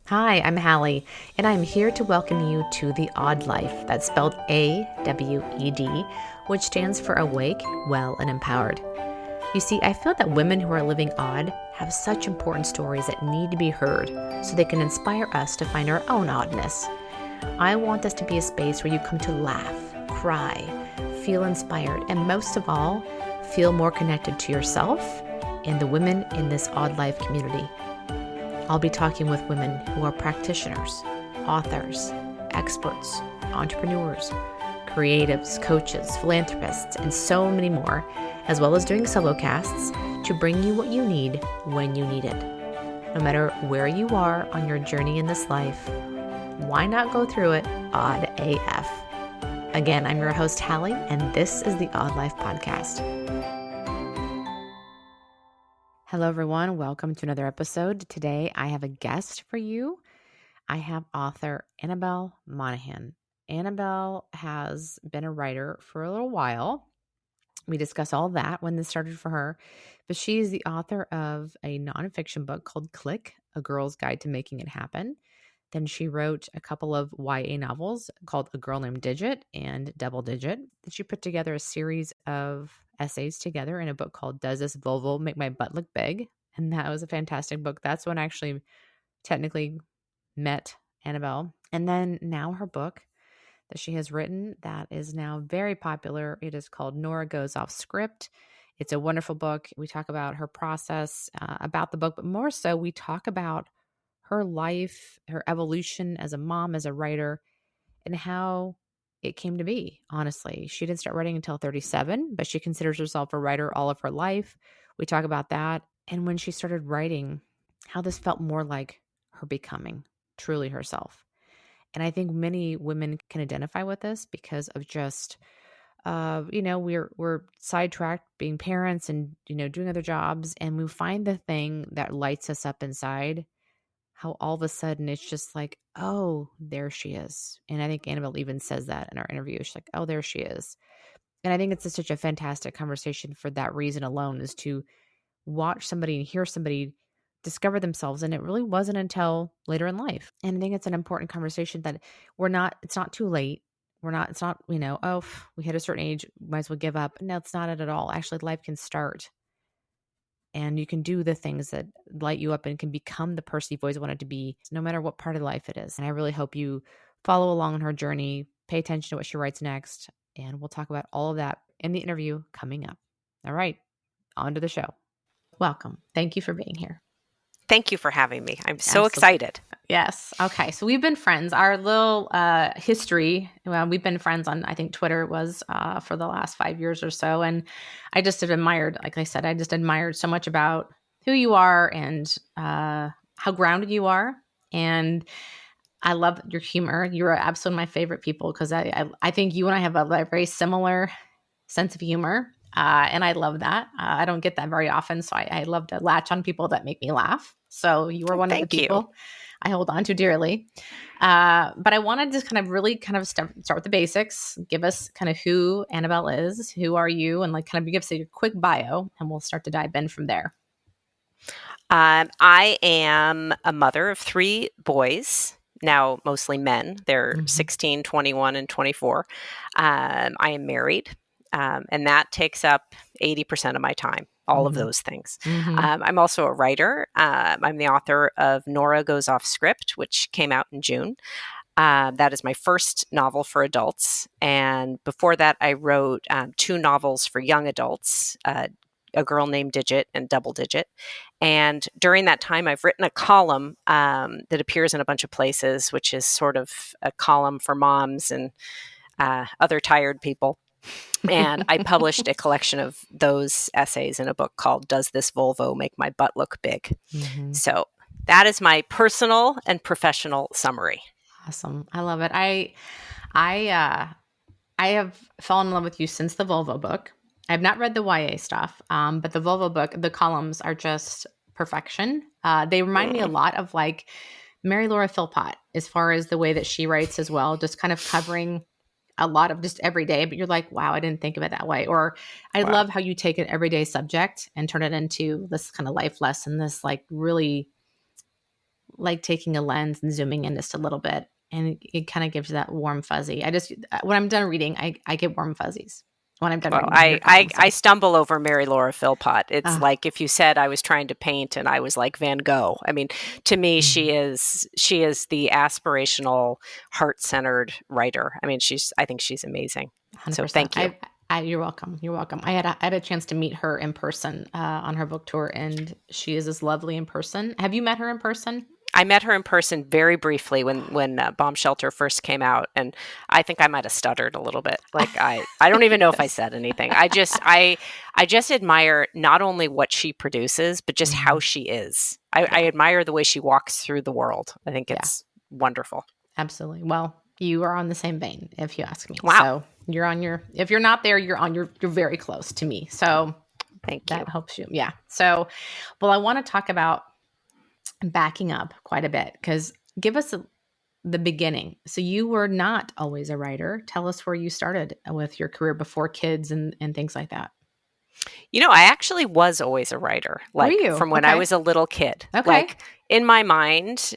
Hi, I'm Hallie, and I'm here to welcome you to The Odd Life. That's spelled A-W-E-D, which stands for awake, well, and empowered. You see, I feel that women who are living odd have such important stories that need to be heard so they can inspire us to find our own oddness. I want this to be a space where you come to laugh, cry, feel inspired, and most of all, feel more connected to yourself and the women in this Odd Life community. I'll be talking with women who are practitioners, authors, experts, entrepreneurs, creatives, coaches, philanthropists, and so many more, as well as doing solo casts to bring you what you need when you need it. No matter where you are on your journey in this life, why not go through it odd AF? Again, I'm your host, Hallie, and this is the Odd Life Podcast. Hello, everyone. Welcome to another episode. Today, I have a guest for you. I have author Annabel Monaghan. Annabel has been a writer for a little while. We discuss all that when this started for her, but she is the author of a nonfiction book called Click, A Girl's Guide to Making It Happen. Then she wrote a couple of YA novels called A Girl Named Digit and Double Digit. Then she put together a series of essays together in a book called Does This Volvo Make My Butt Look Big? And that was a fantastic book. That's when I actually technically met Annabel. And then now her book that she has written that is now very popular. It is called Nora Goes Off Script. It's a wonderful book. We talk about her process, about the book, but more so we talk about her life, her evolution as a mom, as a writer, and how it came to be, honestly. She didn't start writing until 37, but she considers herself a writer all of her life. We talk about that. And when she started writing, how this felt more like her becoming truly herself. And I think many women can identify with this because of just, we're sidetracked being parents and, doing other jobs. And we find the thing that lights us up inside, how all of a sudden it's just like, oh, there she is. And I think Annabelle even says that in our interview. She's like, oh, there she is. And I think it's such a fantastic conversation for that reason alone, is to watch somebody and hear somebody discover themselves. And it really wasn't until later in life. And I think it's an important conversation that it's not too late. It's not, we hit a certain age, might as well give up. No, it's not it at all. Actually, life can start. And you can do the things that light you up and can become the person you've always wanted to be, no matter what part of life it is. And I really hope you follow along on her journey, pay attention to what she writes next, and we'll talk about all of that in the interview coming up. All right, on to the show. Welcome. Thank you for being here. Thank you for having me. I'm so Absolutely. excited. Yes. Okay. So we've been friends. Our little history, we've been friends on, I think Twitter was for the last 5 years or so. And I just have admired, like I said, I just admired so much about who you are and how grounded you are. And I love your humor. You're absolutely my favorite people because I think you and I have a very similar sense of humor. And I love that. I don't get that very often. So I love to latch on people that make me laugh. So you are one of the people I hold on to dearly. But I wanted to start with the basics, give us kind of who Annabel is, who are you, and give us a quick bio, and we'll start to dive in from there. I am a mother of 3 boys, now mostly men. They're 16, 21, and 24. I am married, and that takes up 80% of my time, all of those things. I'm also a writer. I'm the author of Nora Goes Off Script, which came out in June. That is my first novel for adults. And before that, I wrote 2 novels for young adults, A Girl Named Digit and Double Digit. And during that time, I've written a column that appears in a bunch of places, which is sort of a column for moms and other tired people. And I published a collection of those essays in a book called Does This Volvo Make My Butt Look Big? So that is my personal and professional summary. Awesome. I love it. I have fallen in love with you since the Volvo book. I've not read the YA stuff, but the Volvo book, the columns are just perfection. They remind me a lot of like Mary Laura Philpott as far as the way that she writes as well, just kind of covering a lot of just everyday, but you're like, wow, I didn't think of it that way. Or I love how you take an everyday subject and turn it into this kind of life lesson, this like really like taking a lens and zooming in just a little bit, and it kind of gives you that warm fuzzy. I just when I'm done reading, I get warm fuzzies when I'm done Well, reading your I column. So, I stumble over Mary Laura Philpott. It's ah, like if you said I was trying to paint and I was like Van Gogh. I mean, to me, mhm, she is the aspirational, heart centered writer. I mean, I think she's amazing. So 100%. thank you. You're welcome. You're welcome. I had a chance to meet her in person on her book tour, and she is as lovely in person. Have you met her in person? I met her in person very briefly when Bomb Shelter first came out, and I think I might have stuttered a little bit. Like I don't even know if I Yes. said anything. I just admire not only what she produces, but just how Mhm. she is. I Yeah. admire the way she walks through the world. I think Yeah. it's wonderful. Absolutely. Well, you are on the same vein, if you ask me. Wow, So you're on your. If you're not there, you're very close to me. So thank you. that helps you. Yeah. So, well, I want to talk about backing up quite a bit because give us the beginning. So you were not always a writer. Tell us where you started with your career before kids and things like that. You know, I actually was always a writer, Were like you? from when I Okay. was a little kid. Okay. Like in my mind,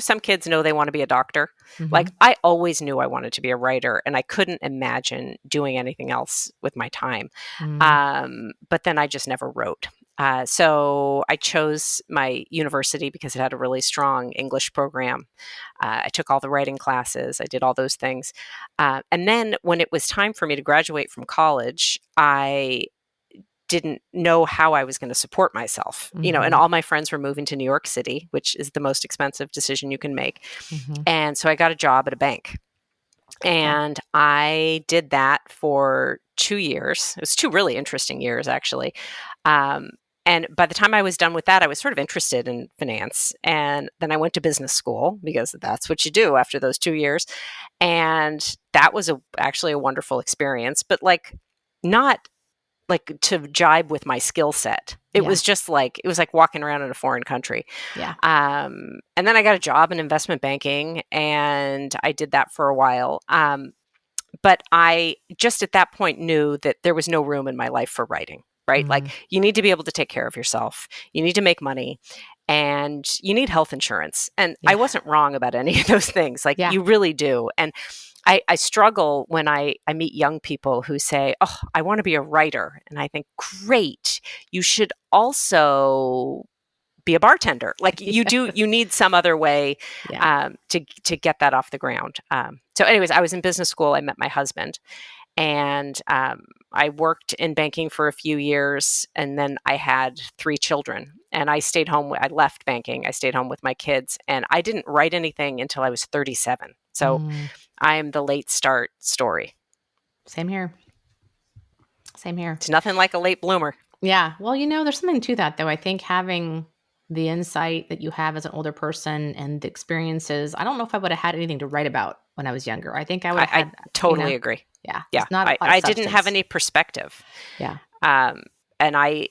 some kids know they want to be a doctor. Hmm. Like I always knew I wanted to be a writer, and I couldn't imagine doing anything else with my time. Mm, But then I just never wrote. So I chose my university because it had a really strong English program. I took all the writing classes. I did all those things. And then when it was time for me to graduate from college, I didn't know how I was going to support myself, and hmm. all my friends were moving to New York City, which is the most expensive decision you can make. Hmm. And so I got a job at a bank Okay. and I did that for 2 years. It was 2 really interesting years, actually. Um, and by the time I was done with that, I was sort of interested in finance. And then I went to business school because that's what you do after those 2 years. And that was actually a wonderful experience, but like not like to jibe with my skill set. It Yeah. was just like it was like walking around in a foreign country. Yeah. And then I got a job in investment banking, and I did that for a while. But I just at that point knew that there was no room in my life for writing. Right, like Mm, you need to be able to take care of yourself. You need to make money, and you need health insurance. And I yeah. wasn't wrong about any of those things. Like Yeah. you really do. And I struggle when I meet young people who say, "Oh, I want to be a writer." And I think, great, you should also be a bartender. Like you Yes. need some other way Yeah. to get that off the ground. So, anyways, I was in business school. I met my husband, and I worked in banking for a few years, and then I had 3 children. And I stayed home. I left banking. I stayed home with my kids, and I didn't write anything until I was 37. So Mm, I am the late start story. same here. Same here. It's nothing like a late bloomer. Yeah. Well, there's something to that, though. I think having the insight that you have as an older person and the experiences, I don't know if I would have had anything to write about when I was younger. I think I would have I had, totally agree. yeah, Yeah, just not a lot of I didn't have substance. any perspective, Yeah. um, and I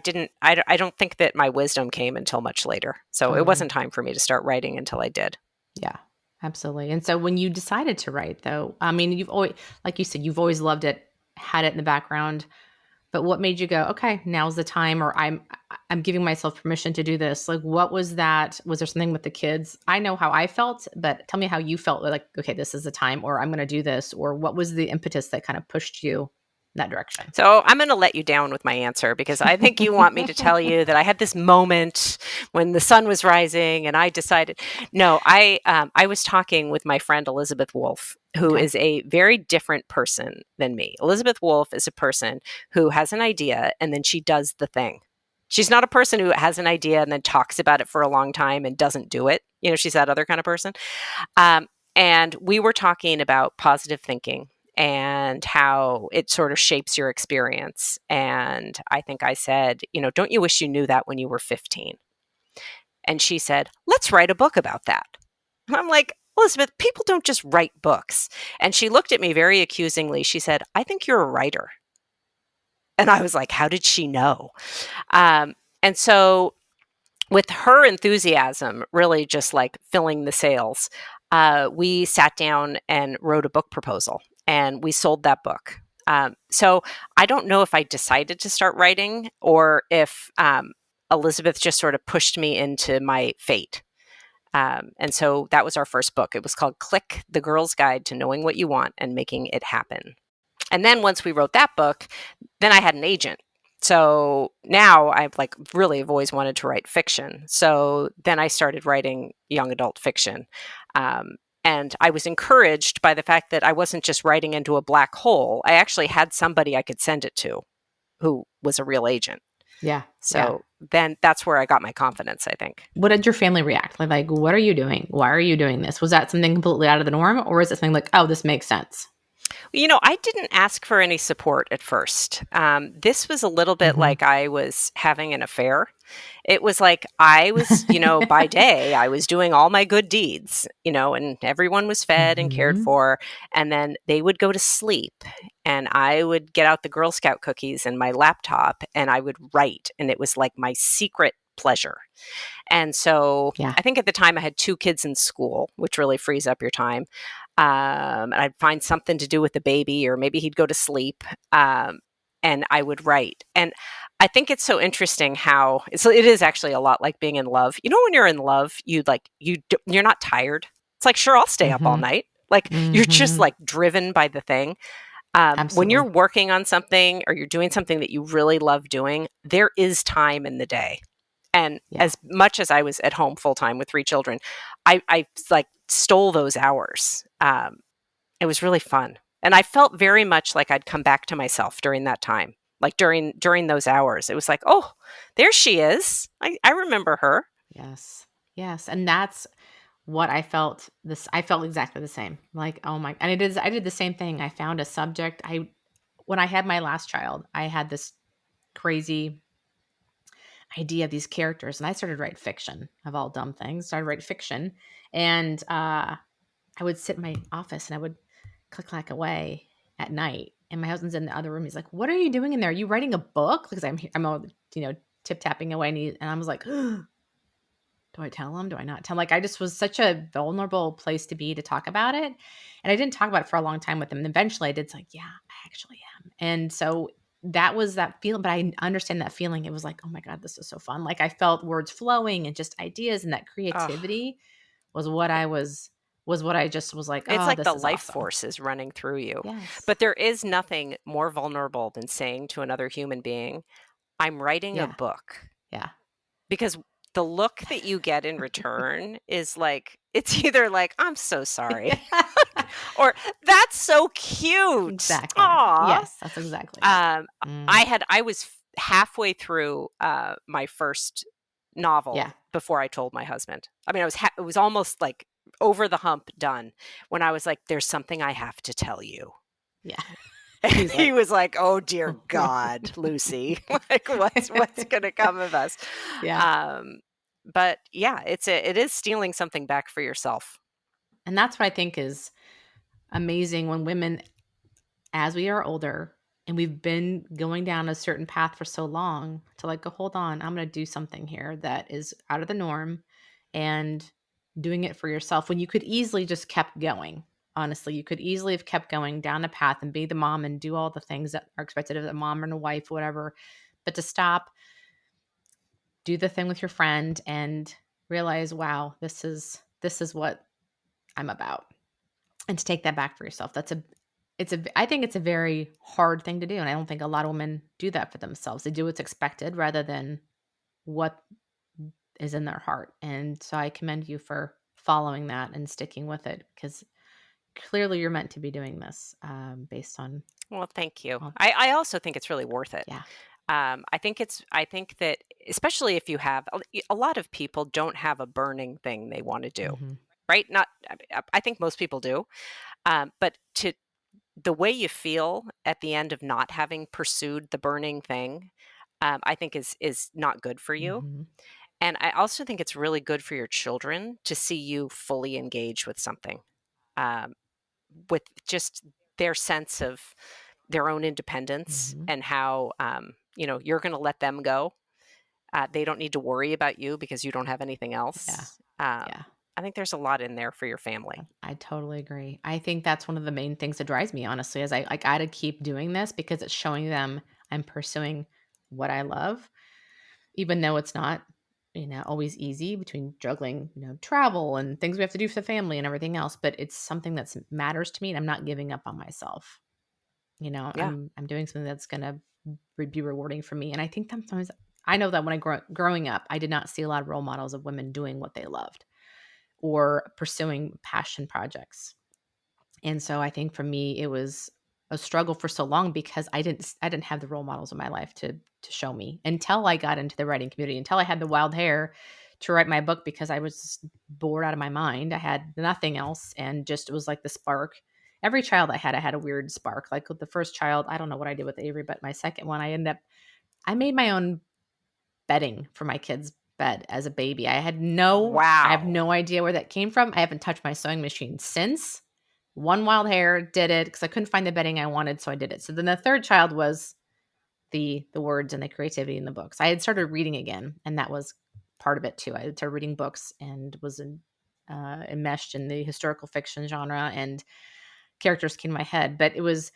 didn't. I don't think that my wisdom came until much later. So it Totally. wasn't time for me to start writing until I did. Yeah. Absolutely. And so when you decided to write, though, I mean, you've always, like you said, you've always loved it, had it in the background. But what made you go, okay, now's the time, or I'm giving myself permission to do this? Like, what was that? Was there something with the kids? I know how I felt, but tell me how you felt. Like, okay, this is the time, or I'm going to do this, or what was the impetus that kind of pushed you in that direction? So I'm going to let you down with my answer because I think you want me to tell you that I had this moment when the sun was rising and I decided. No, I was talking with my friend Elizabeth Wolfe, who Okay. is a very different person than me. Elizabeth Wolfe is a person who has an idea and then she does the thing. She's not a person who has an idea and then talks about it for a long time and doesn't do it. She's that other kind of person. Um, and we were talking about positive thinking and how it sort of shapes your experience. And I think I said, don't you wish you knew that when you were 15? And she said, let's write a book about that. And I'm like, Elizabeth, people don't just write books. And she looked at me very accusingly. She said, I think you're a writer. And I was like, how did she know? And so with her enthusiasm really just like filling the sails, we sat down and wrote a book proposal and we sold that book. So I don't know if I decided to start writing or if Elizabeth just sort of pushed me into my fate. And so that was our first book. It was called Click: The Girl's Guide to Knowing What You Want and Making It Happen. And then once we wrote that book, then I had an agent. So now I've really have always wanted to write fiction. So then I started writing young adult fiction. Um, and I was encouraged by the fact that I wasn't just writing into a black hole. I actually had somebody I could send it to who was a real agent. Yeah. Yeah. So then that's where I got my confidence, I think. What did your family react? Like, what are you doing? Why are you doing this? Was that something completely out of the norm? Or is it something like, oh, this makes sense? I didn't ask for any support at first. This was a little bit Mm-hmm. like I was having an affair. It was like I was, by day, I was doing all my good deeds, and everyone was fed and cared Mm-hmm. for. And then they would go to sleep, and I would get out the Girl Scout cookies and my laptop, and I would write. And it was like my secret pleasure. And so Yeah. I think at the time I had 2 kids in school, which really frees up your time. And I'd find something to do with the baby, or maybe he'd go to sleep. And I would write. And I think it's so interesting how it is actually a lot like being in love. When you're in love, you're not tired. It's like, sure, I'll stay up all Mm-hmm. night. Like, you're just Mm-hmm. like driven by the thing. When you're Absolutely. working on something or you're doing something that you really love doing, there is time in the day. And Yeah. as much as I was at home full time with 3 children, I like stole those hours. It was really fun. And I felt very much like I'd come back to myself during that time. Like during those hours, it was like, oh, there she is. I remember her. Yes. Yes. And that's what I felt. I felt exactly the same. Like, oh my, and I did the same thing. I found a subject. When I had my last child, I had this crazy idea of these characters, and I started to write fiction of all dumb things. Started to write fiction, and I would sit in my office and I would click clack away at night. And my husband's in the other room. He's like, "What are you doing in there? Are you writing a book?" Because I'm all, tip tapping away, and I was like, "Do I tell him? Do I not tell him?" Like, I just was such a vulnerable place to be to talk about it, and I didn't talk about it for a long time with him. And eventually, I did. It's like, yeah, I actually am. And so that was that feeling. But I understand that feeling. It was like, oh my god, this is so fun. Like, I felt words flowing and just ideas, and that Oh, creativity was what I just was like, it's "Oh, like the this is life awesome." force is running through you. Yes. But there is nothing more vulnerable than saying to another human being, I'm writing a Yeah. book. Yeah. Because the look that you get in return is like, it's either like, I'm so sorry, Yeah. or that's so cute. Exactly. Aw. Yes, that's exactly it. Um, Mm. I was halfway through my first Yeah. novel before I told my husband. I mean, it was almost like over the hump done when I was like, there's something I have to tell you. Yeah. And He's he like, was like, "Oh dear God, Lucy, like what's going to come of us?" yeah. Um, but yeah, it is stealing something back for yourself. And that's what I think is amazing when women, as we are older and we've been going down a certain path for so long, to like go, hold on, I'm going to do something here that is out of the norm, and doing it for yourself when you could easily just kept going. Honestly, you could easily have kept going down the path and be the mom and do all the things that are expected of a mom and a wife, whatever. But to stop, do the thing with your friend, and realize, wow, this is what I'm about. And to take that back for yourself, I think it's a very hard thing to do, and I don't think a lot of women do that for themselves. They do what's expected rather than what is in their heart. And so I commend you for following that and sticking with it, because clearly you're meant to be doing this, based on, Well, thank you. well, I also think it's really worth it. yeah. I think that especially if you have a lot of people don't have a burning thing they want to do, Hmm. right? Not, I think most people do, but to the way you feel at the end of not having pursued the burning thing, I think is not good for you. Hmm. And I also think it's really good for your children to see you fully engage with something, um, with just their sense of their own independence Hmm. and how, you're going to let them go. They don't need to worry about you because you don't have anything Yeah. else. Yeah. I think there's a lot in there for your family. I totally agree. I think that's one of the main things that drives me, honestly, is I got to keep doing this because it's showing them I'm pursuing what I love, even though it's not. always easy between juggling, travel and things we have to do for the family and everything else, but it's something that matters to me and I'm not giving up on myself. Yeah. I'm doing something that's going to be rewarding for me. And I think sometimes I know that when growing up, I did not see a lot of role models of women doing what they loved or pursuing passion projects. And so I think for me, it was a struggle for so long because I didn't have the role models in my life to show me until I got into the writing community, until I had the wild hair to write my book because I was just bored out of my mind. I had nothing else and just it was like the spark. Every child I had a weird spark. Like with the first child, I don't know what I did with Avery, but my second one, I made my own bedding for my kids' bed as a baby. I have Wow. no idea where that came from. I haven't touched my sewing machine since. One wild hair did it because I couldn't find the bedding I wanted, so I did it. So then the third child was the words and the creativity in the books. I had started reading again, and that was part of it too. I started reading books and was enmeshed in the historical fiction genre, and characters came to my head. But it was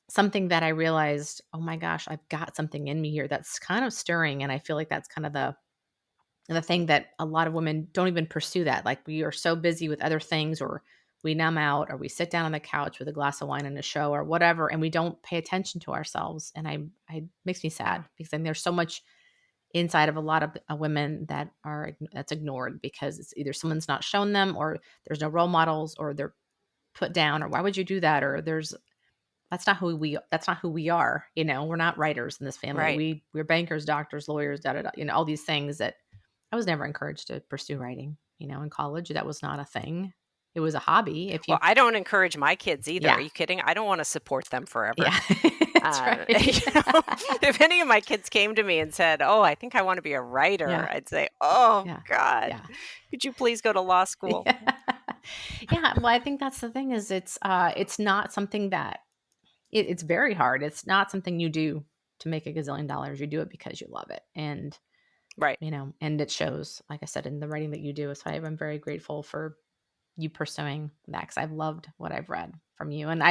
something that I realized, oh my gosh, I've got something in me here that's kind of stirring, and I feel like that's kind of the thing that a lot of women don't even pursue that. Like we are so busy with other things or we numb out or we sit down on the couch with a glass of wine and a show or whatever and we don't pay attention to ourselves. And I makes me Yeah. sad because then there's so much inside of a lot of women that's ignored because it's either someone's not shown them or there's no role models or they're put down or why would you do that or there's that's not who we are. We're not writers in this family. Right. We're bankers, doctors, lawyers, da da da. All these things that I was never encouraged to pursue writing. In college, that was not a thing. It was a hobby. If you, Well, I don't encourage my kids either. Are yeah, you kidding? I don't want to support them forever. yeah, that's right. If any of my kids came to me and said, "Oh, I think I want to be a writer," Yeah, I'd say, "Oh yeah, God, yeah, could you please go to law school?" yeah, yeah. Well, I think that's the thing is it's not something that it's very hard. It's not something you do to make a gazillion dollars. You do it because you love it, and Right. and it shows. Like I said, in the writing that you do. So I'm very grateful for you pursuing that because I've loved what I've read from you. And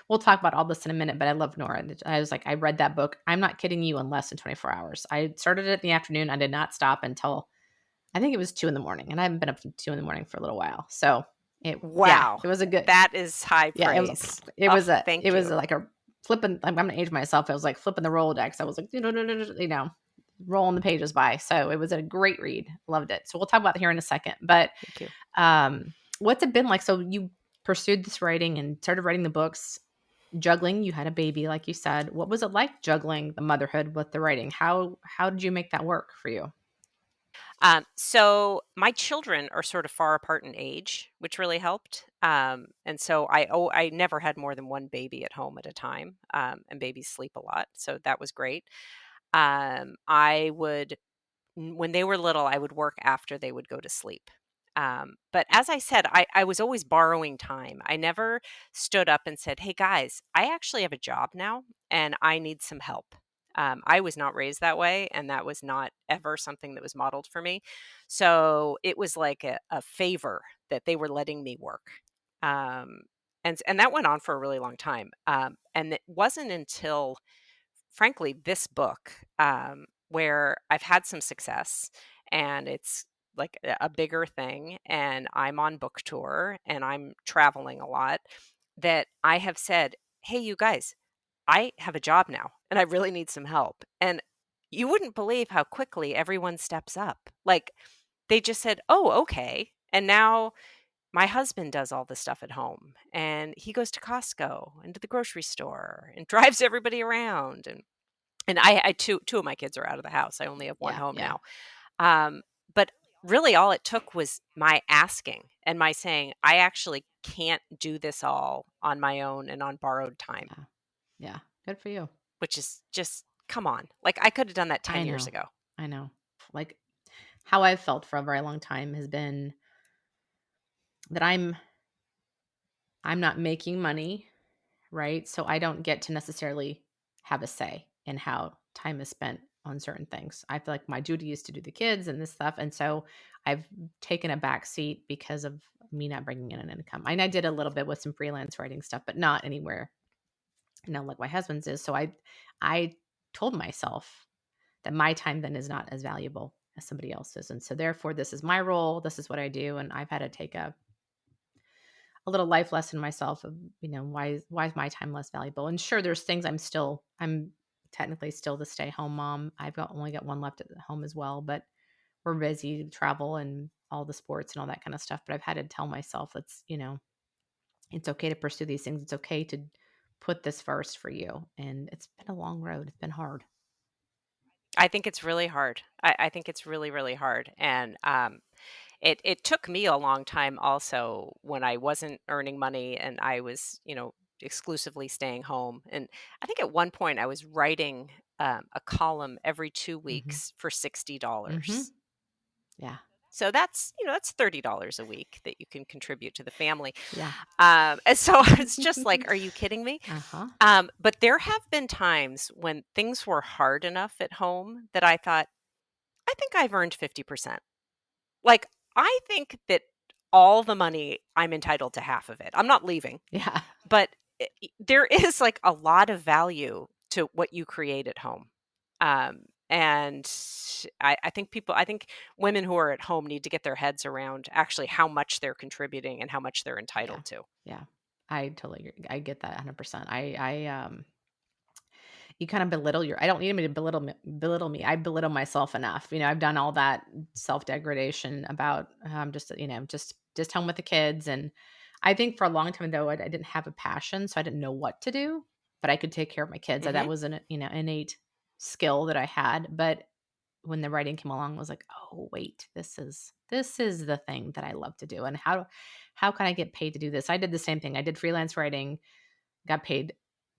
we'll talk about all this in a minute, but I love Nora. I was like, I read that book. I'm not kidding you in less than 24 hours. I started it in the afternoon. I did not stop until I think it was 2 in the morning. And I haven't been up to 2 in the morning for a little while. So Wow. it was a good, That is high yeah, praise. it Oh, was a, it thank was you. like a flipping, I'm going to age myself. I was like flipping the Rolodex. I was like, rolling the pages by. So it was a great read. Loved it. So we'll talk about it here in a second. But Thank you. what's it been like? So you pursued this writing and started writing the books, juggling. You had a baby, like you said. What was it like juggling the motherhood with the writing? How did you make that work for you? So my children are sort of far apart in age, which really helped. And so I never had more than one baby at home at a time, and babies sleep a lot, so that was great. I would when they were little, I would work after they would go to sleep. But as I said, I was always borrowing time. I never stood up and said, "Hey guys, I actually have a job now and I need some help." I was not raised that way, and that was not ever something that was modeled for me. So it was like a favor that they were letting me work. Um, and that went on for a really long time. And it wasn't until frankly, this book, where I've had some success and it's like a bigger thing, and I'm on book tour and I'm traveling a lot, that I have said, "Hey, you guys, I have a job now and I really need some help." And you wouldn't believe how quickly everyone steps up. Like they just said, "Oh, okay." And now my husband does all the stuff at home and he goes to Costco and to the grocery store and drives everybody around and I two of my kids are out of the house. I only have one Yeah, home yeah, now. Um, but really all it took was my asking and my saying, "I actually can't do this all on my own and on borrowed time," yeah, yeah. Good for you. which is just come on. Like I could have done that I 10 years know. ago. I know. Like how I've felt for a very long time has been that I'm not making money, right? So I don't get to necessarily have a say in how time is spent on certain things. I feel like my duty is to do the kids and this stuff. And so I've taken a back seat because of me not bringing in an income. And I did a little bit with some freelance writing stuff, but not anywhere, like my husband's is. So I told myself that my time then is not as valuable as somebody else's. And so therefore this is my role, this is what I do, and I've had to take a little life lesson myself of, why is my time less valuable? And sure, there's things I'm technically still the stay home mom. Only got one left at home as well, but we're busy, travel and all the sports and all that kind of stuff. But I've had to tell myself it's okay to pursue these things. It's okay to put this first for you. And it's been a long road. It's been hard. I think it's really hard. I think it's really, really hard. And it took me a long time also when I wasn't earning money and I was, exclusively staying home. And I think at one point I was writing a column every 2 Hmm. weeks for Hmm. $60. Yeah. So that's $30 a week that you can contribute to the family. Yeah. And so I was just like, "Are you kidding me?" Uh-huh. But there have been times when things were hard enough at home that I thought, "I think I've earned 50%." Like, I think that all the money, I'm entitled to half of it. I'm not leaving, Yeah. but there is like a lot of value to what you create at home. And I think women who are at home need to get their heads around actually how much they're contributing and how much they're Yeah. entitled to. Yeah. I totally agree. I get that 100%. You kind of belittle your I don't need anybody to belittle me. I belittle myself enough. I've done all that self-degradation about just home with the kids. And I think for a long time though, I didn't have a passion, so I didn't know what to do, but I could take care of my kids. Hmm. That was an innate skill that I had. But when the writing came along, I was like, "Oh, wait, this is the thing that I love to do. And how can I get paid to do this?" I did the same thing. I did freelance writing, got paid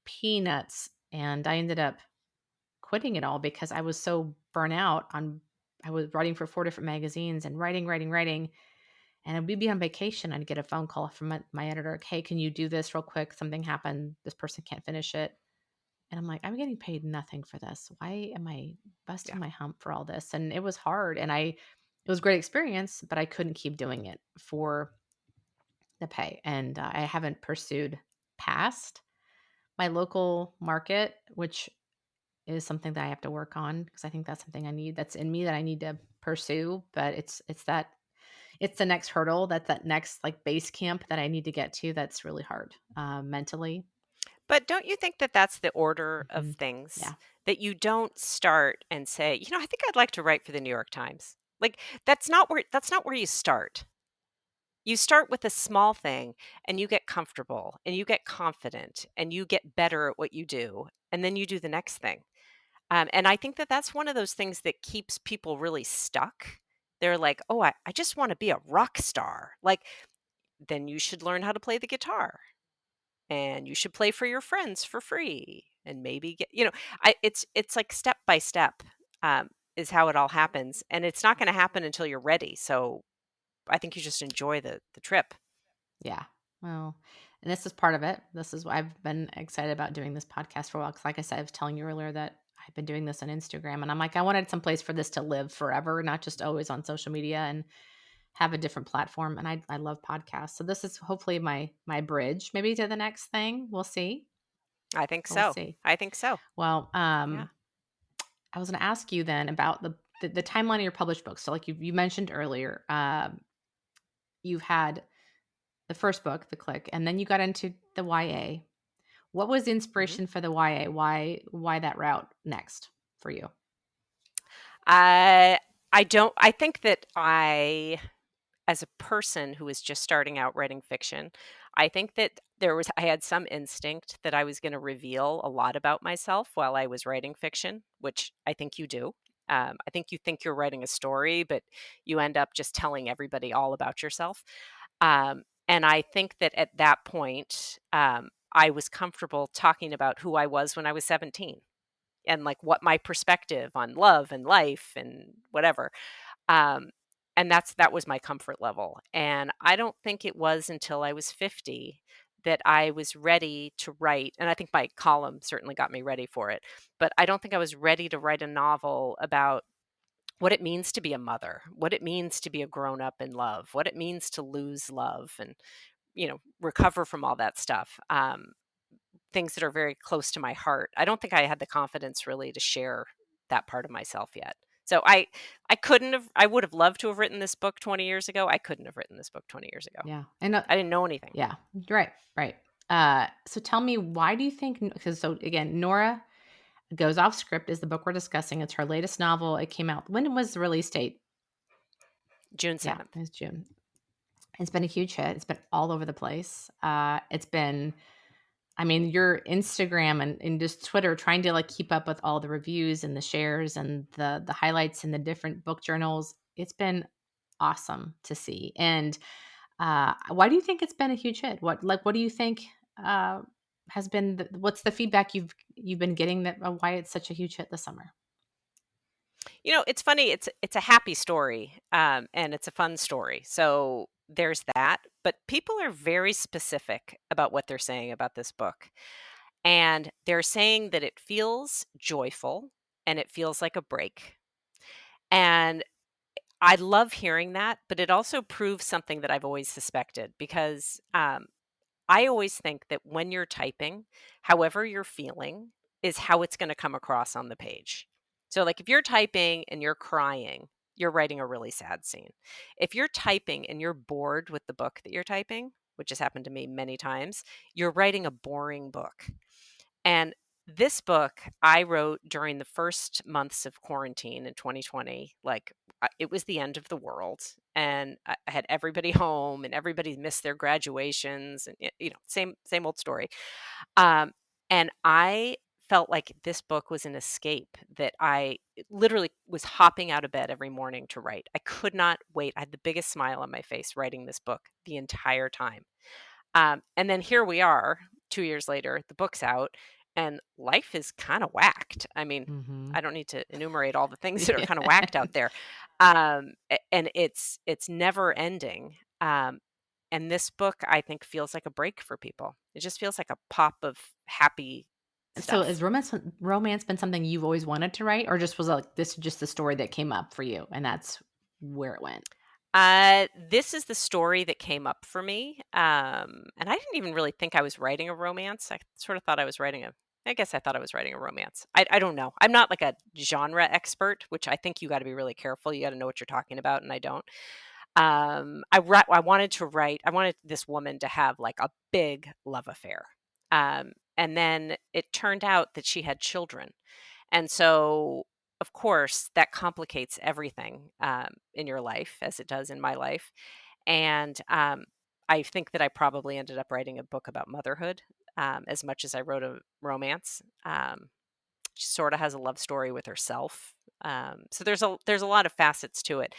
peanuts, and I ended up quitting it all because I was so burnt out on I was writing for 4 different magazines and writing, and we'd be on vacation. I'd get a phone call from my editor, like, "Hey, can you do this real quick? Something happened. This person can't finish it." And I'm like, "I'm getting paid nothing for this. Why am I Yeah. busting my hump for all this?" And it was hard, and it was a great experience, but I couldn't keep doing it for the pay. And I haven't pursued past my local market, which is something that I have to work on because I think that's something that's in me that I need to pursue. But it's the next hurdle, that's that next like base camp that I need to get to. That's really hard mentally. But don't you think that that's the order of Hmm. things? Yeah. That you don't start and say, I think I'd like to write for the New York Times. Like that's not where you start. You start with a small thing and you get comfortable and you get confident and you get better at what you do. And then you do the next thing. And I think that that's one of those things that keeps people really stuck. They're like, oh, I just want to be a rock star. Like, then you should learn how to play the guitar and you should play for your friends for free and maybe it's like step by step is how it all happens. And it's not going to happen until you're ready. So I think you just enjoy the trip. Yeah. Well, and this is part of it. This is why I've been excited about doing this podcast for a while. Cause like I said, I was telling you earlier that I've been doing this on Instagram, and I'm like, I wanted some place for this to live forever, not just always on social media, and have a different platform. And I love podcasts. So this is hopefully my bridge maybe to the next thing. We'll see. I think We'll so. see. I think so. Well, Yeah. I was going to ask you then about the timeline of your published books. So like you mentioned earlier, you've had the first book, The Click, and then you got into the YA. What was the Hmm. inspiration for the YA? Why that route next for you? I think that as a person who is just starting out writing fiction, I think that I had some instinct that I was going to reveal a lot about myself while I was writing fiction, which I think you do. I think you're writing a story, but you end up just telling everybody all about yourself. And I think that at that point, I was comfortable talking about who I was when I was 17 and like what my perspective on love and life and whatever. Um, and that was my comfort level. And I don't think it was until I was 50 that I was ready to write. And I think my column certainly got me ready for it. But I don't think I was ready to write a novel about what it means to be a mother, what it means to be a grown up in love, what it means to lose love and, recover from all that stuff. Things that are very close to my heart. I don't think I had the confidence really to share that part of myself yet. So I would have loved to have written this book 20 years ago. I couldn't have written this book 20 years ago. Yeah. And I didn't know anything. yeah, right, right. So tell me, why do you think? Because so again, Nora Goes Off Script is the book we're discussing. It's her latest novel. It came out. When was the release date? June Yeah, 7th. it's June. It's been a huge hit. It's been all over the place. It's been, I mean, your Instagram and just Twitter trying to like keep up with all the reviews and the shares and the highlights in the different book journals. It's been awesome to see. And why do you think it's been a huge hit? What do you think uh, has been what's the feedback you've been getting that why it's such a huge hit this summer? It's funny. It's a happy story, and it's a fun story. So there's that. But people are very specific about what they're saying about this book, and they're saying that it feels joyful and it feels like a break. And I love hearing that, but it also proves something that I've always suspected because I always think that when you're typing, however you're feeling is how it's going to come across on the page. So, like if you're typing and you're crying, you're writing a really sad scene. If you're typing and you're bored with the book that you're typing, which has happened to me many times, you're writing a boring book. And this book I wrote during the first months of quarantine in 2020. Like it was the end of the world, and I had everybody home, and everybody missed their graduations, and same old story. Um, and I felt like this book was an escape that I literally was hopping out of bed every morning to write. I could not wait. I had the biggest smile on my face writing this book the entire time. And then here we are 2 years later, the book's out, and life is kinda whacked. I mean, Hmm. I don't need to enumerate all the things that are Yeah. kinda whacked out there. And it's never ending. And this book, I think, feels like a break for people. It just feels like a pop of happy So, stuff. has romance been something you've always wanted to write, or just was like this just the story that came up for you, and that's where it went? This is the story that came up for me, and I didn't even really think I was writing a romance. I sort of thought I was writing a I guess I thought I was writing a romance. I don't know. I'm not like a genre expert, which I think you gotta be really careful. You gotta know what you're talking about, and I don't. I wanted this woman to have, like, a big love affair, and then it turned out that she had children. And so, of course, that complicates everything in your life, as it does in my life. And I think that I probably ended up writing a book about motherhood as much as I wrote a romance. She sort of has a love story with herself. So there's a lot of facets to it.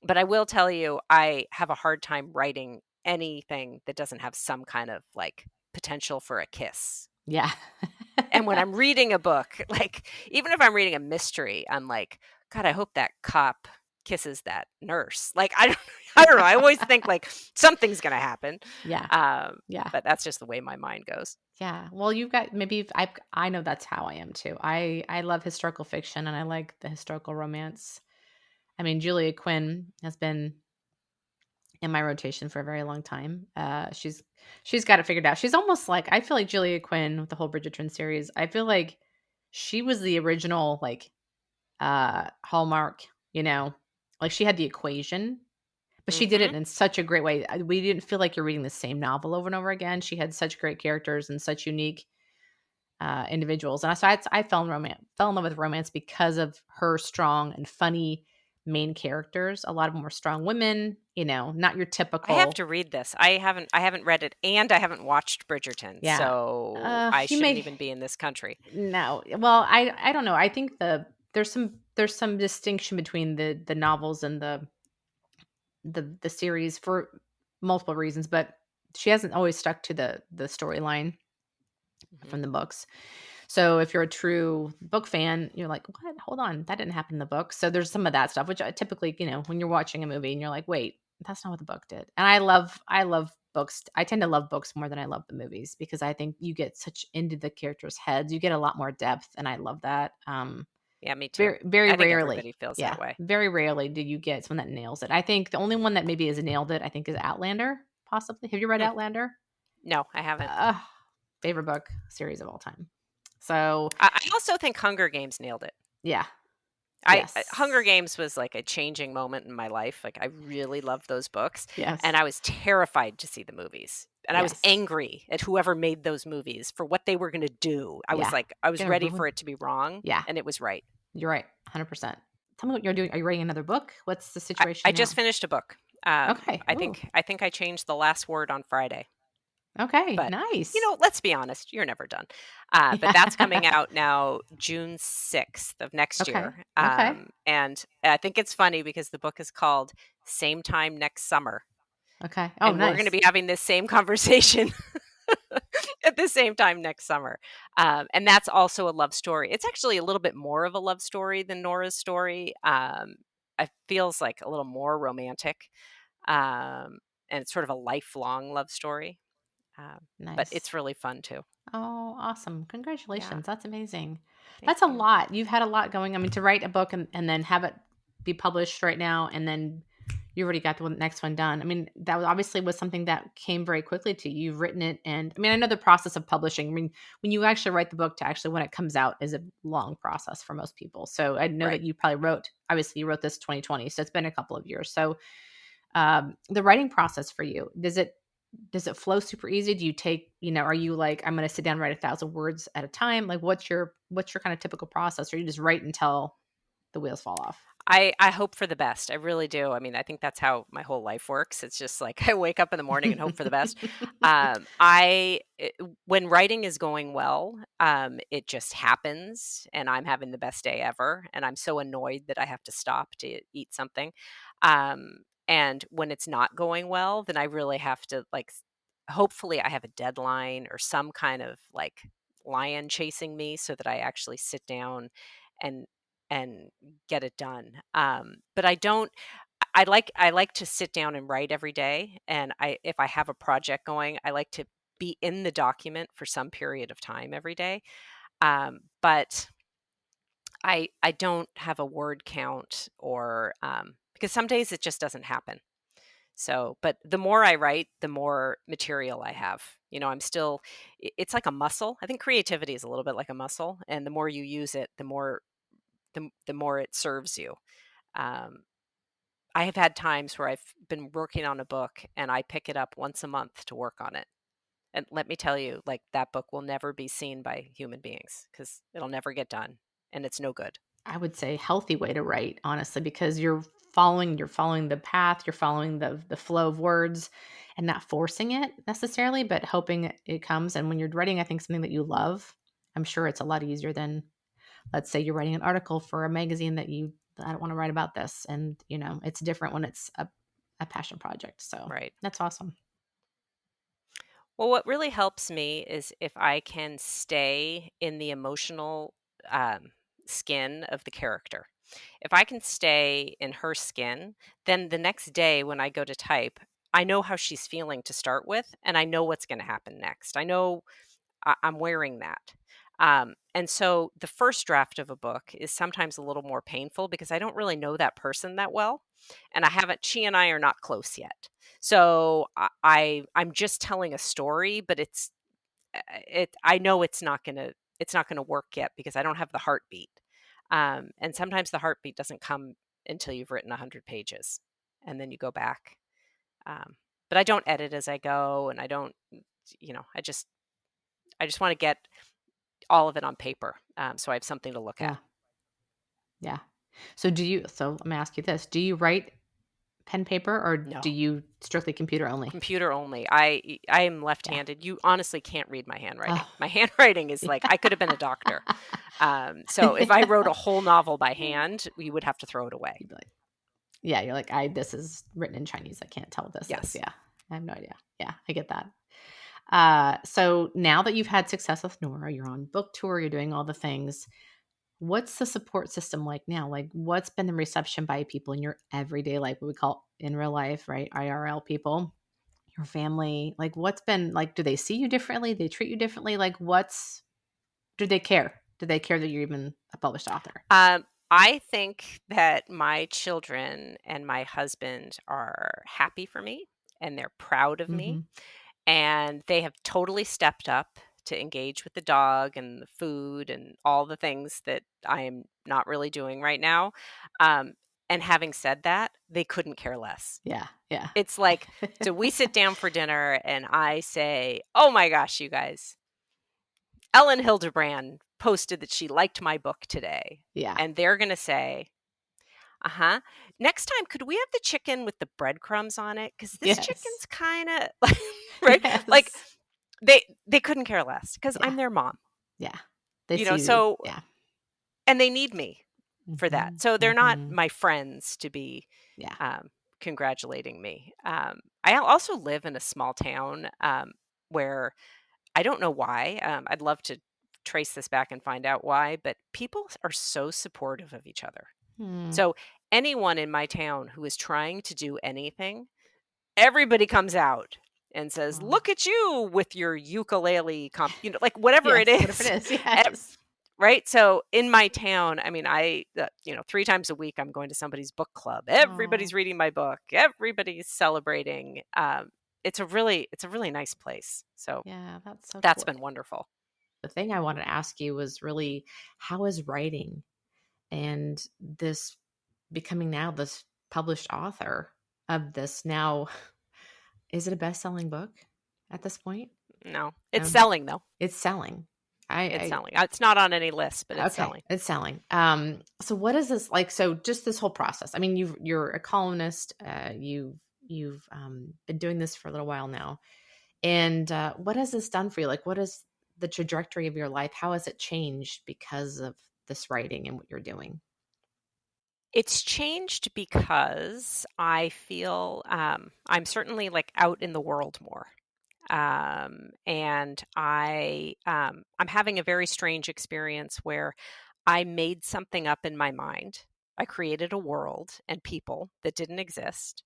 But I will tell you, I have a hard time writing anything that doesn't have some kind of like potential for a kiss. Yeah. And when I'm reading a book, like, even if I'm reading a mystery, I'm like, "God, I hope that cop kisses that nurse." Like, I don't I don't know, I always think, like, something's gonna happen. Yeah. Um, Yeah. but that's just the way my mind goes. Yeah. Well, you've got I know that's how I am too. I love historical fiction and I like the historical romance. I mean, Julia Quinn has been in my rotation for a very long time. She's got it figured out. She's almost like I feel like Julia Quinn with the whole Bridgerton series. I feel like she was the original like Hallmark, you know. Like she had the equation, but she did it Mhm. in such a great way. We didn't feel like you're reading the same novel over and over again. She had such great characters and such unique individuals. And I fell in love with romance because of her strong and funny main characters. A lot of them were strong women, you know, not your I have typical. to read this. I haven't read it, and I haven't watched Bridgerton, Yeah. so I You shouldn't may even be in this country. no. Well, I don't know. I think there's some distinction between the novels and the series for multiple reasons, but she hasn't always stuck to the storyline Mhm. from the books. So if you're a true book fan, you're like, "What? Hold on, that didn't happen in the book." So there's some of that stuff, which I typically, when you're watching a movie and you're like, "Wait, that's not what the book did." And I love books. I tend to love books more than I love the movies because I think you get such into the characters' heads. You get a lot more depth, and I love that. Yeah, me too. Very very I think rarely, everybody feels yeah, that way. very rarely do you get someone that nails it. I think the only one that maybe has nailed it, I think, is Outlander. Possibly, have you read Hmm. Outlander? No, I haven't. Uh, Favorite book series of all time. So I also think Hunger Games nailed it. yeah, Hunger Yes. Games was like a changing moment in my life. Like, I really loved those books, and Yes. I was terrified to see the movies, and I was Yes. angry at whoever made those movies for what they were gonna do. Yeah. I was Gonna ready for ruin. it to be wrong, Yeah, and it was right. you're right, 100%. Tell me what you're doing. Are you writing another book? What's the I situation just now? finished a book. Okay. Ooh. I think I changed the last word on Friday. Okay. But, Nice. let's be honest, you're never done. But that's coming Yeah. out now June 6th of next Okay. year. Okay. And I think it's funny because the book is called Same Time Next Summer, Okay. Oh, and we're gonna nice. be having this same conversation at the same time next summer. And that's also a love story. It's actually a little bit more of a love story than Nora's story. It feels like a little more romantic, um, and it's sort of a lifelong love story. But Nice. it's really fun too. Oh, awesome. Yeah, Congratulations. That's amazing. thank That's a you. lot. You've had a lot going. I mean, to write a book and then have it be published right now, and then you already got the next one done. I mean, that obviously was something that came very quickly to you. You've written it. And I mean, I know the process of publishing. I mean, when you actually write the book to actually when it comes out is a long process for most people. So I know that Right. you probably obviously, you wrote this 2020. So it's been a couple of years. So the writing process for you, does it flow super easy? Do you take, are you like, I'm going to sit down and write 1,000 words at a time? Like what's your kind of typical process? Or you just write until the wheels fall off? I hope for the best. I really do. I mean, I think that's how my whole life works. It's just like I wake up in the morning and hope for the best. When writing is going well, it just happens, and I'm having the best day ever, and I'm so annoyed that I have to stop to eat something. And when it's not going well, then I really have to hopefully I have a deadline or some kind of like lion chasing me so that I actually sit down and and get it done. But I don't. I like to sit down and write every day, and if I have a project going, I like to be in the document for some period of time every day. But I don't have a word count or because some days it just doesn't happen. So, but the more I write, the more material I have. I'm still. It's like a muscle. I think creativity is a little bit like a muscle, and the more you use it, the more it serves you. Um, I have had times where I've been working on a book and I pick it up once a month to work on it. And let me tell you, like that book will never be seen by human beings because it'll never get done and it's no good. I would say healthy way to write, honestly, because you're following the path, you're following the flow of words and not forcing it necessarily, but hoping it comes. And when you're writing, I think something that you love, I'm sure it's a lot easier than, let's say you're writing an article for a magazine I don't want to write about this. And, it's different when it's a passion project. So Right. that's awesome. Well, what really helps me is if I can stay in the emotional um, skin of the character. If I can stay in her skin, then the next day when I go to type, I know how she's feeling to start with, and I know what's going to happen next. I know I'm wearing that. And so the first draft of a book is sometimes a little more painful because I don't really know that person that well. And she and I are not close yet. So I'm just telling a story, but I know it's not gonna work yet because I don't have the heartbeat. And sometimes the heartbeat doesn't come until you've written 100 pages and then you go back. Um, but I don't edit as I go and I don't, I just want to get all of it on paper, so I have something to look at. Yeah. Yeah. So let me ask you this. Do you write pen paper or do No, you strictly computer only? computer only. I am Yeah. left-handed. You honestly can't read my handwriting. Oh, My handwriting is like I could have been a doctor. So if I wrote a whole novel by hand, you would have to throw it away. You'd be like, yeah, you're like, this is written in Chinese. I can't tell what this is. Yes. Yeah. I have no idea. Yeah, I get that. So now that you've had success with Nora, you're on book tour, you're doing all the things. What's the support system like now? Like, what's been the reception by people in your everyday life, what we call in real life, right? IRL people, your family. Like, what's been like, do they see you differently? They treat you differently? Like, do they care? Do they care that you're even a published author? I think that my children and my husband are happy for me and they're proud of me. Mm-hmm. And they have totally stepped up to engage with the dog and the food and all the things that I am not really doing right now. Um, and having said that, they couldn't care less. Yeah. Yeah. It's like, so we sit down for dinner and I say, "Oh my gosh, you guys, Ellen Hildebrand posted that she liked my book today." Yeah. And they're going to say, "Uh-huh. Next time, could we have the chicken with the breadcrumbs on it? Because this Yes. chicken's kind of," right? Like Yes. they couldn't care less because Yeah. I'm their mom, Yeah. They see you. so, Yeah. and they need me for that. Mhm. So they're not Mhm. my friends to be Yeah. um, congratulating me. I also live in a small town where I don't know why. I'd love to trace this back and find out why, but people are so supportive of each other. Hmm. So anyone in my town who is trying to do anything, everybody comes out and says, Oh. "Look at you with your ukulele like whatever it Yes, whatever is." it is. Ev- Yes. Right? So in my town, I mean, 3 times a week I'm going to somebody's book club. Oh, Everybody's reading my book. Everybody's celebrating. It's a really nice place. So yeah, that's so that's cool. been wonderful. The thing I wanted to ask you was really, how is writing and this becoming now this published author of this now, is it a best-selling book at this point? No. It's Um, selling though. it's selling. It's I selling. It's not on any list, but it's Okay, selling. it's selling. So what is this like? So just this whole process. I mean, you're a columnist. You've been doing this for a little while now, and what has this done for you? Like, what is the trajectory of your life? How has it changed because of this writing and what you're doing? It's changed because I feel I'm certainly like out in the world more. And I'm having a very strange experience where I made something up in my mind. I created a world and people that didn't exist.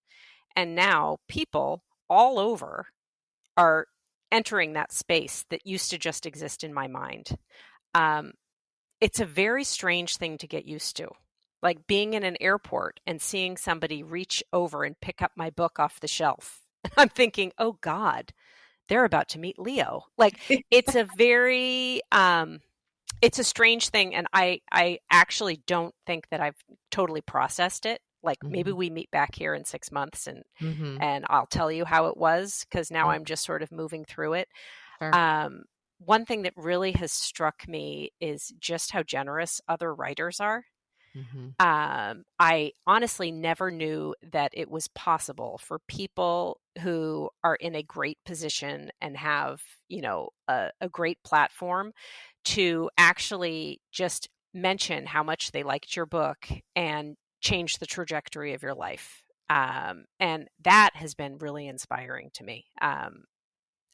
And now people all over are entering that space that used to just exist in my mind. Um, it's a very strange thing to get used to. Like being in an airport and seeing somebody reach over and pick up my book off the shelf. I'm thinking, oh God, they're about to meet Leo. Like it's a very it's a strange thing, and I actually don't think that I've totally processed it. Like maybe Hmm. we meet back here in 6 months and Hmm. and I'll tell you how it was because now Sure. I'm just sort of moving through it. Sure. Um, One thing that really has struck me is just how generous other writers are. Hmm. I honestly never knew that it was possible for people who are in a great position and have, a great platform to actually just mention how much they liked your book and change the trajectory of your life. And that has been really inspiring to me.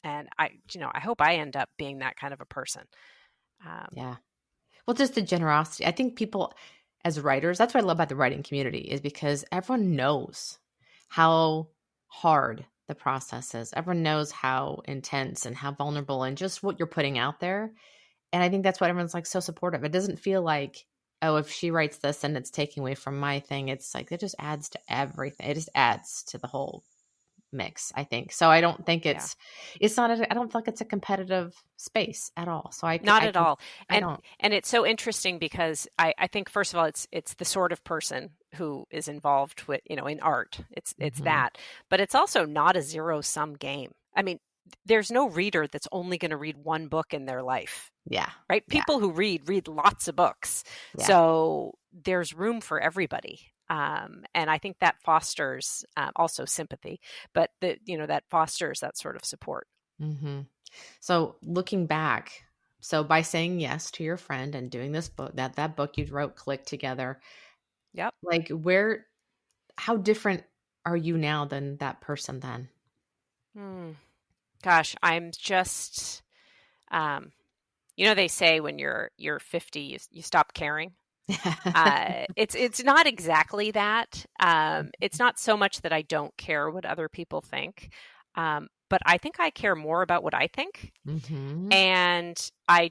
And I hope I end up being that kind of a person. Um, Yeah. Well, just the generosity. I think people, as writers, that's what I love about the writing community, is because everyone knows how hard the process is. Everyone knows how intense and how vulnerable and just what you're putting out there. And I think that's why everyone's like so supportive. It doesn't feel like, oh, if she writes this and it's taking away from my thing, it's like it just adds to everything. It just adds to the whole mix, I think. So I don't think yeah. it's not I don't feel like it's a competitive space at all. So Not I at can all. I And don't. and it's so interesting because I think first of all it's the sort of person who is involved with, in art. It's Mhm. that. But it's also not a zero sum game. I mean, there's no reader that's only going to read one book in their life, Yeah. right? Yeah. People who read lots of books. Yeah. So there's room for everybody. And I think that fosters also sympathy, but that fosters that sort of support. Mhm. So looking back, so by saying yes to your friend and doing this book, that book you wrote clicked together, Yep. like where how different are you now than that person then? Hmm. Gosh, I'm just um, they say when you're 50, you stop caring. It's not exactly that. It's not so much that I don't care what other people think, but I think I care more about what I think, Mhm. and I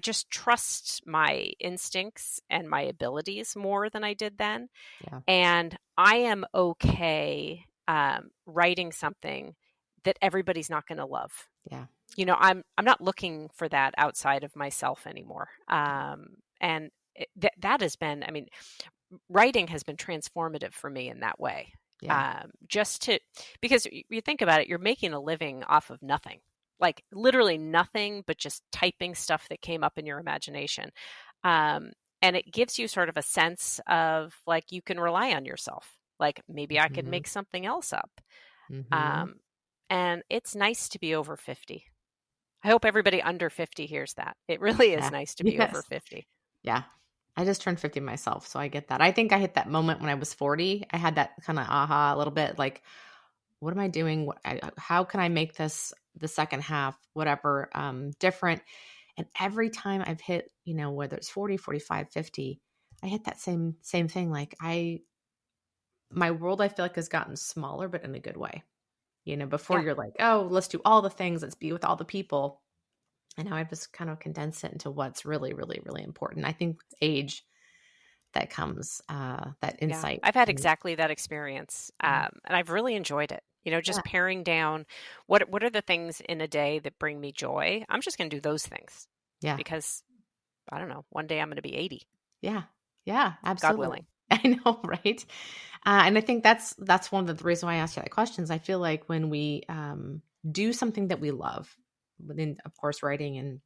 just trust my instincts and my abilities more than I did then, Yeah. and I am okay writing something that everybody's not going to love. Yeah. I'm not looking for that outside of myself anymore. And that has been, I mean, writing has been transformative for me in that way. Yeah. Just to, because you think about it, you're making a living off of nothing, like literally nothing, but just typing stuff that came up in your imagination. Um, and it gives you sort of a sense of like you can rely on yourself. Like maybe I could Mhm. make something else up. Mhm. Um, and it's nice to be over 50. I hope everybody under 50 hears that. It really is Yeah. nice to be over Yes. 50. Yeah. I just turned 50 myself, so I get that. I think I hit that moment when I was 40. I had that kind of aha a little bit like, what am I doing? How can I make this the second half, whatever, different? And every time I've hit, whether it's 40, 45, 50, I hit that same thing. Like my world, I feel like has gotten smaller, but in a good way. Before Yeah. you're like, oh, let's do all the things. Let's be with all the people. And now I've just kind of condensed it into what's really, really, really important. I think with age that comes, that Yeah, insight. I've had And exactly that experience, yeah, and I've really enjoyed it. yeah, Just paring down what are the things in a day that bring me joy. I'm just going to do those things yeah, because I don't know. One day I'm going to be 80, yeah, yeah, God absolutely. willing. I know, right? And I think that's one of the reasons why I asked you that questions. I feel like when we do something that we love, within, of course, writing and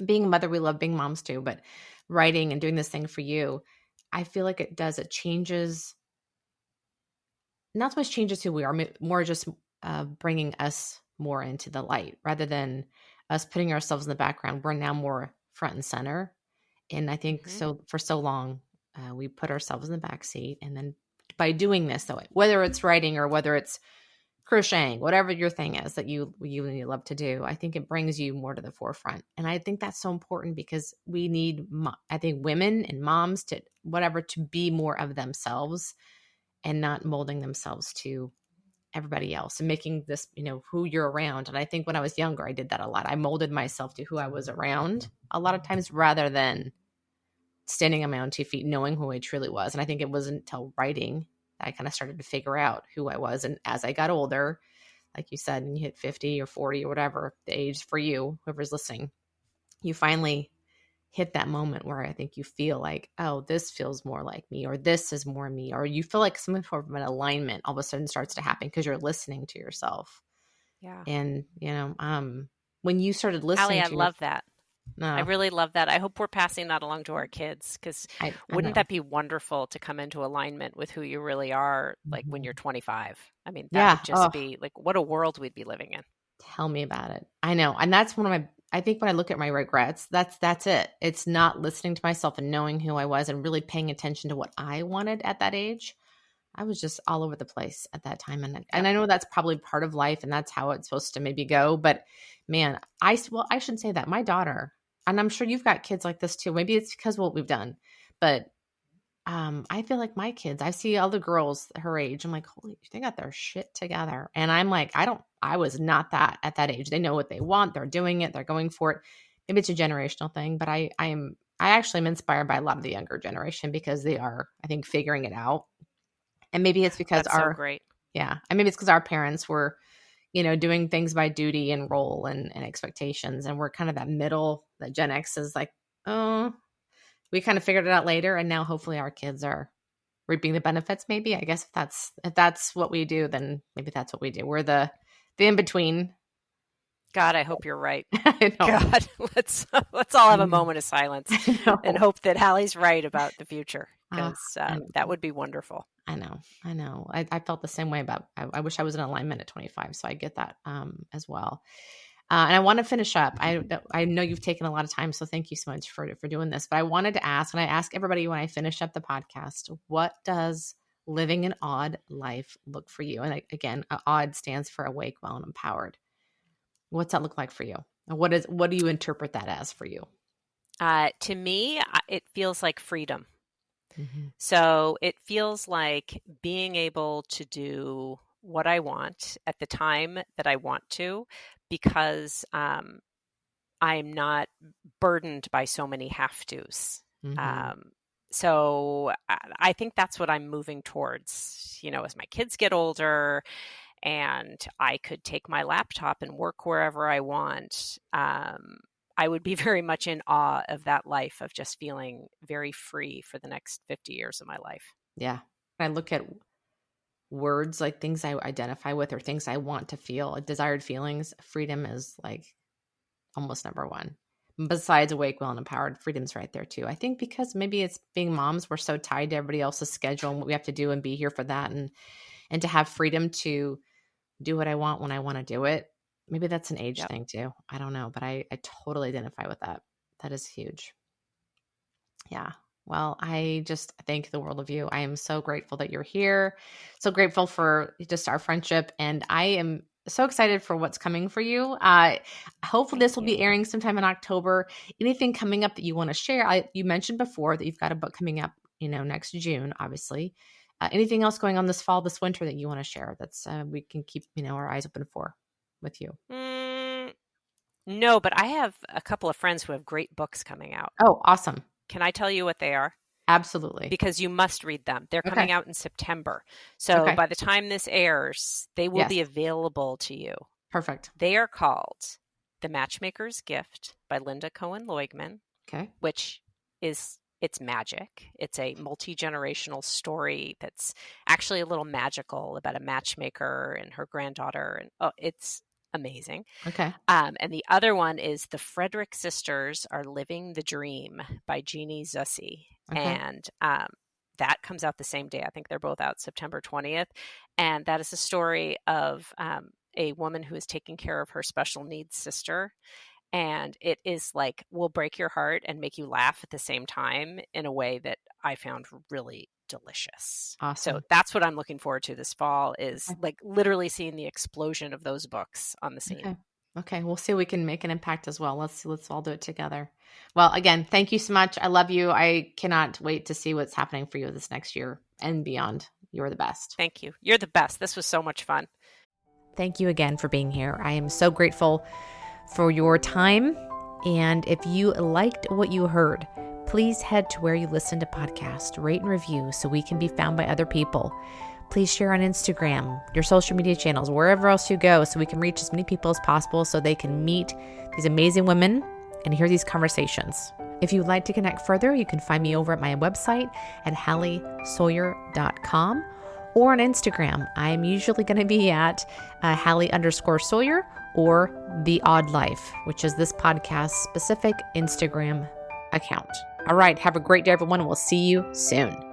being a mother, we love being moms too, but writing and doing this thing for you, I feel like it changes, not so much changes who we are, more just bringing us more into the light rather than us putting ourselves in the background. We're now more front and center. And I think Hmm. so for so long, we put ourselves in the back seat. And then by doing this, though, whether it's writing or whether it's crocheting, whatever your thing is that you love to do, I think it brings you more to the forefront. And I think that's so important because we need, I think, women and moms to whatever to be more of themselves and not molding themselves to everybody else and making this, who you're around. And I think when I was younger, I did that a lot. I molded myself to who I was around a lot of times rather than standing on my own 2 feet, knowing who I truly was. And I think it wasn't until writing that I kind of started to figure out who I was. And as I got older, like you said, and you hit 50 or 40 or whatever the age for you, whoever's listening, you finally hit that moment where I think you feel like, oh, this feels more like me, or this is more me, or you feel like some sort of an alignment all of a sudden starts to happen because you're listening to yourself. Yeah. And, when you started Allie, listening I to your, love that. I no, really love that. I hope we're passing that along to our kids because I wouldn't know. that be wonderful to come into alignment with who you really are, like when Mhm. you're 25? I mean, that Yeah. would just Oh, be like what a world we'd be living in. tell me about it. I know. And that's one of my, I think when I look at my regrets, that's it. It's not listening to myself and knowing who I was and really paying attention to what I wanted at that age. I was just all over the place at that time. And Yep. I know that's probably part of life and that's how it's supposed to maybe go. But man, I shouldn't say that. My daughter, and I'm sure you've got kids like this too. Maybe it's because of what we've done, but I feel like my kids, I see other girls her age. I'm like, holy, they got their shit together. And I'm like, I was not that at that age. They know what they want. They're doing it. They're going for it. Maybe it's a generational thing, but I actually am inspired by a lot of the younger generation because they are, I think, figuring it out. And maybe it's because That's so great. yeah, and maybe it's because our parents were, doing things by duty and role and expectations. And we're kind of that middle, that Gen X is like, oh, we kind of figured it out later. And now hopefully our kids are reaping the benefits. Maybe, I guess if that's what we do, then maybe that's what we do. We're the in between. God, I hope you're right. I know. God, let's all I have a know. moment of silence I and know. hope that Hallie's right about the future Uh, because I that know. would be wonderful. I know. I know. I felt the same way about. I wish I was in alignment at 25, so I get that as well. And I want to finish up. I know you've taken a lot of time, so thank you so much for doing this. But I wanted to ask, and I ask everybody when I finish up the podcast, what does living an odd life look for you? And again, odd stands for awake, well, and empowered. What's that look like for you? And what do you interpret that as for you? To me, it feels like freedom. Mm-hmm. So it feels like being able to do what I want at the time that I want to because I'm not burdened by so many have tos. Mm-hmm. Um, so I think that's what I'm moving towards, as my kids get older and I could take my laptop and work wherever I want. I would be very much in awe of that life of just feeling very free for the next 50 years of my life. Yeah. I look at words like things I identify with or things I want to feel, like desired feelings. Freedom is like almost number one. Besides awake, well, and empowered, freedom's right there too. I think because maybe it's being moms, we're so tied to everybody else's schedule and what we have to do and be here for that, and to have freedom to do what I want when I want to do it. Maybe that's an age Yep. thing too. I don't know, but I totally identify with that. That is huge. Yeah. Well, I just thank the world of you. I am so grateful that you're here. So grateful for just our friendship. And I am so excited for what's coming for you. Hopefully Thank this will be you. airing sometime in October. Anything coming up that you want to share? You mentioned before that you've got a book coming up, next June, obviously. Anything else going on this fall, this winter that you want to share that's we can keep, our eyes open for with you? Mm, no, but I have a couple of friends who have great books coming out. Oh, awesome. Can I tell you what they are? Absolutely. Because you must read them. They're Okay. coming out in September. So Okay. by the time this airs, they will Yes. be available to you. Perfect. They are called The Matchmaker's Gift by Linda Cohen Loigman, Okay. which it's magic. It's a multi-generational story that's actually a little magical about a matchmaker and her granddaughter. And it's amazing. Okay. And the other one is The Frederick Sisters Are Living the Dream by Jeannie Zussi. Okay. And that comes out the same day. I think they're both out September 20th. And that is a story of a woman who is taking care of her special needs sister. And it is like, will break your heart and make you laugh at the same time in a way that I found really delicious. So Awesome. that's what I'm looking forward to this fall, is Okay. like literally seeing the explosion of those books on the scene. Okay. Okay. We'll see if we can make an impact as well. Let's all do it together. Well, again, thank you so much. I love you. I cannot wait to see what's happening for you this next year and beyond. You're the best. Thank you. You're the best. This was so much fun. Thank you again for being here. I am so grateful for your time. And if you liked what you heard, please head to where you listen to podcasts, rate and review so we can be found by other people. Please share on Instagram, your social media channels, wherever else you go, so we can reach as many people as possible so they can meet these amazing women and hear these conversations. If you'd like to connect further, you can find me over at my website at HallieSawyer.com or on Instagram. I'm usually going to be at Hallie_Sawyer or The Odd Life, which is this podcast specific Instagram account. All right. Have a great day, everyone. We'll see you soon.